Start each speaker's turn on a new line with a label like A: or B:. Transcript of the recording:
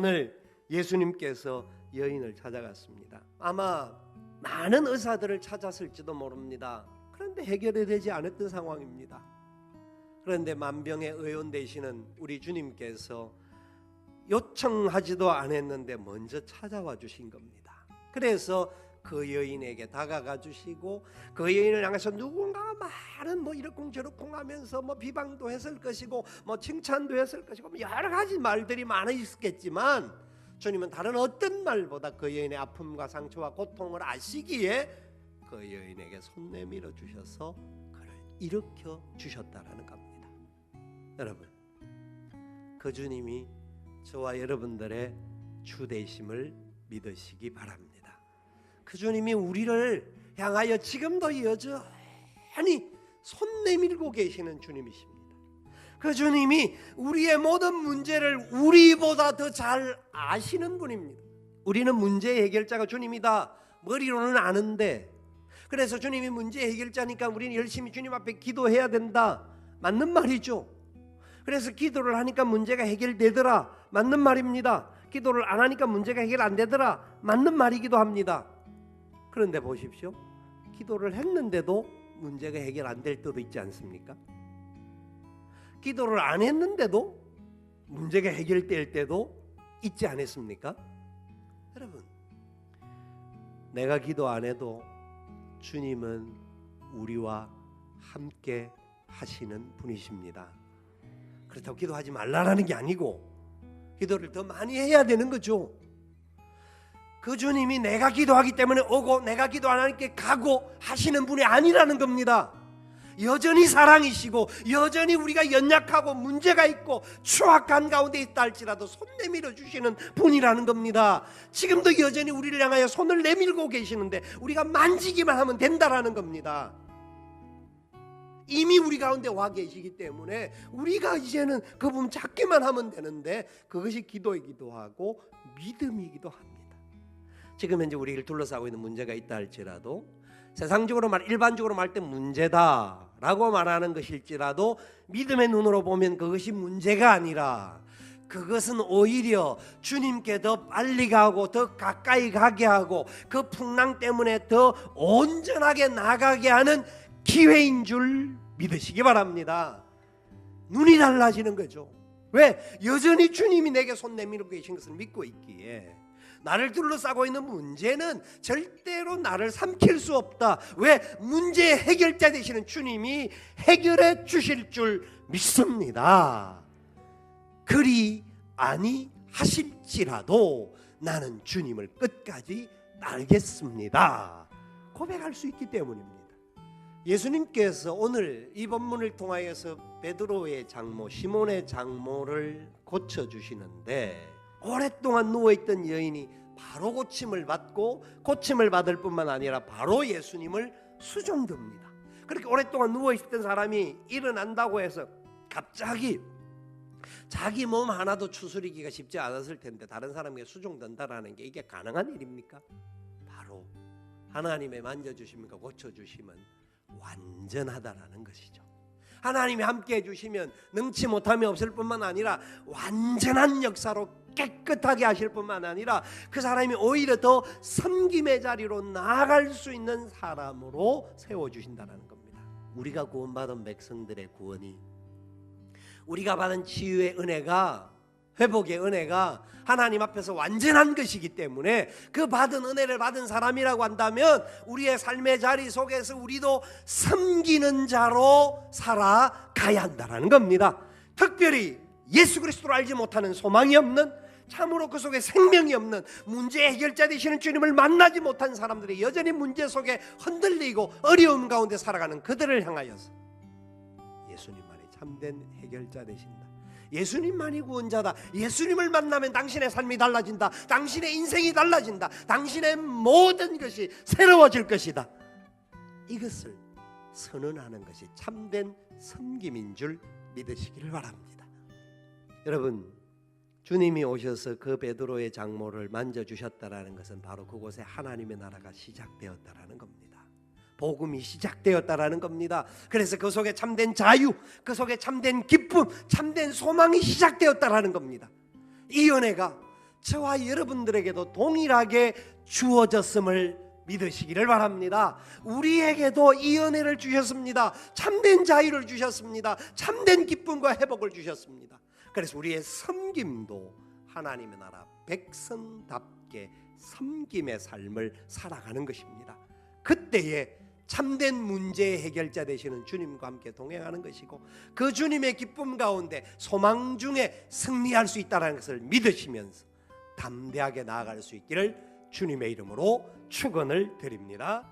A: 오늘 예수님께서 여인을 찾아갔습니다. 아마 많은 의사들을 찾았을지도 모릅니다. 그런데 해결이 되지 않았던 상황입니다. 그런데 만병의 의원 되시는 우리 주님께서 요청하지도 않았는데 먼저 찾아와 주신 겁니다. 그래서 그 여인에게 다가가 주시고 그 여인을 향해서 누군가가 많은 이러쿵저러쿵 하면서 비방도 했을 것이고 칭찬도 했을 것이고 여러 가지 말들이 많이 있었겠지만 주님은 다른 어떤 말보다 그 여인의 아픔과 상처와 고통을 아시기에 그 여인에게 손 내밀어 주셔서 그를 일으켜 주셨다라는 겁니다. 여러분, 그 주님이 저와 여러분들의 주 되심을 믿으시기 바랍니다. 그 주님이 우리를 향하여 지금도 여전히 손 내밀고 계시는 주님이십니다. 그 주님이 우리의 모든 문제를 우리보다 더 잘 아시는 분입니다. 우리는 문제 해결자가 주님이다 머리로는 아는데, 그래서 주님이 문제 해결자니까 우리는 열심히 주님 앞에 기도해야 된다, 맞는 말이죠. 그래서 기도를 하니까 문제가 해결되더라, 맞는 말입니다. 기도를 안 하니까 문제가 해결 안 되더라, 맞는 말이기도 합니다. 그런데 보십시오, 기도를 했는데도 문제가 해결 안 될 때도 있지 않습니까? 기도를 안 했는데도 문제가 해결될 때도 있지 않았습니까? 여러분, 내가 기도 안 해도 주님은 우리와 함께 하시는 분이십니다. 그렇다고 기도하지 말라는 게 아니고 기도를 더 많이 해야 되는 거죠. 그 주님이 내가 기도하기 때문에 오고 내가 기도 안 하니까 가고 하시는 분이 아니라는 겁니다. 여전히 사랑이시고 여전히 우리가 연약하고 문제가 있고 추악한 가운데 있다 할지라도 손 내밀어 주시는 분이라는 겁니다. 지금도 여전히 우리를 향하여 손을 내밀고 계시는데 우리가 만지기만 하면 된다라는 겁니다. 이미 우리 가운데 와 계시기 때문에 우리가 이제는 그분 찾기만 하면 되는데, 그것이 기도이기도 하고 믿음이기도 합니다. 지금 현재 우리를 둘러싸고 있는 문제가 있다 할지라도, 세상적으로 일반적으로 말할 때 문제다라고 말하는 것일지라도 믿음의 눈으로 보면 그것이 문제가 아니라 그것은 오히려 주님께 더 빨리 가고 더 가까이 가게 하고 그 풍랑 때문에 더 온전하게 나가게 하는 기회인 줄 믿으시기 바랍니다. 눈이 달라지는 거죠. 왜? 여전히 주님이 내게 손 내밀고 계신 것을 믿고 있기에 나를 둘러싸고 있는 문제는 절대로 나를 삼킬 수 없다. 왜? 문제의 해결자 되시는 주님이 해결해 주실 줄 믿습니다. 그리 아니하실지라도 나는 주님을 끝까지 알겠습니다, 고백할 수 있기 때문입니다. 예수님께서 오늘 이 본문을 통하여서 베드로의 장모, 시몬의 장모를 고쳐주시는데, 오랫동안 누워있던 여인이 바로 고침을 받고 고침을 받을 뿐만 아니라 바로 예수님을 수종듭니다. 그렇게 오랫동안 누워있었던 사람이 일어난다고 해서 갑자기 자기 몸 하나도 추스리기가 쉽지 않았을 텐데 다른 사람에게 수종된다라는 게 이게 가능한 일입니까? 바로 하나님의 만져주심과 고쳐주심은 완전하다라는 것이죠. 하나님이 함께 해주시면 능치 못함이 없을 뿐만 아니라 완전한 역사로 깨끗하게 하실 뿐만 아니라 그 사람이 오히려 더 섬김의 자리로 나아갈 수 있는 사람으로 세워주신다는 겁니다. 우리가 구원받은 백성들의 구원이, 우리가 받은 치유의 은혜가, 회복의 은혜가 하나님 앞에서 완전한 것이기 때문에 그 받은 은혜를 받은 사람이라고 한다면 우리의 삶의 자리 속에서 우리도 섬기는 자로 살아가야 한다는 겁니다. 특별히 예수 그리스도를 알지 못하는, 소망이 없는, 참으로 그 속에 생명이 없는, 문제 해결자 되시는 주님을 만나지 못한 사람들이 여전히 문제 속에 흔들리고 어려움 가운데 살아가는 그들을 향하여서 예수님만이 참된 해결자 되신다, 예수님만이 구원자다, 예수님을 만나면 당신의 삶이 달라진다, 당신의 인생이 달라진다, 당신의 모든 것이 새로워질 것이다, 이것을 선언하는 것이 참된 섬김인 줄 믿으시기를 바랍니다. 여러분, 주님이 오셔서 그 베드로의 장모를 만져주셨다라는 것은 바로 그곳에 하나님의 나라가 시작되었다라는 겁니다. 복음이 시작되었다라는 겁니다. 그래서 그 속에 참된 자유, 그 속에 참된 기쁨, 참된 소망이 시작되었다라는 겁니다. 이 은혜가 저와 여러분들에게도 동일하게 주어졌음을 믿으시기를 바랍니다. 우리에게도 이 은혜를 주셨습니다. 참된 자유를 주셨습니다. 참된 기쁨과 회복을 주셨습니다. 그래서 우리의 섬김도 하나님의 나라 백성답게 섬김의 삶을 살아가는 것입니다. 그때에 참된 문제의 해결자 되시는 주님과 함께 동행하는 것이고, 그 주님의 기쁨 가운데 소망 중에 승리할 수 있다는 것을 믿으시면서 담대하게 나아갈 수 있기를 주님의 이름으로 축원을 드립니다.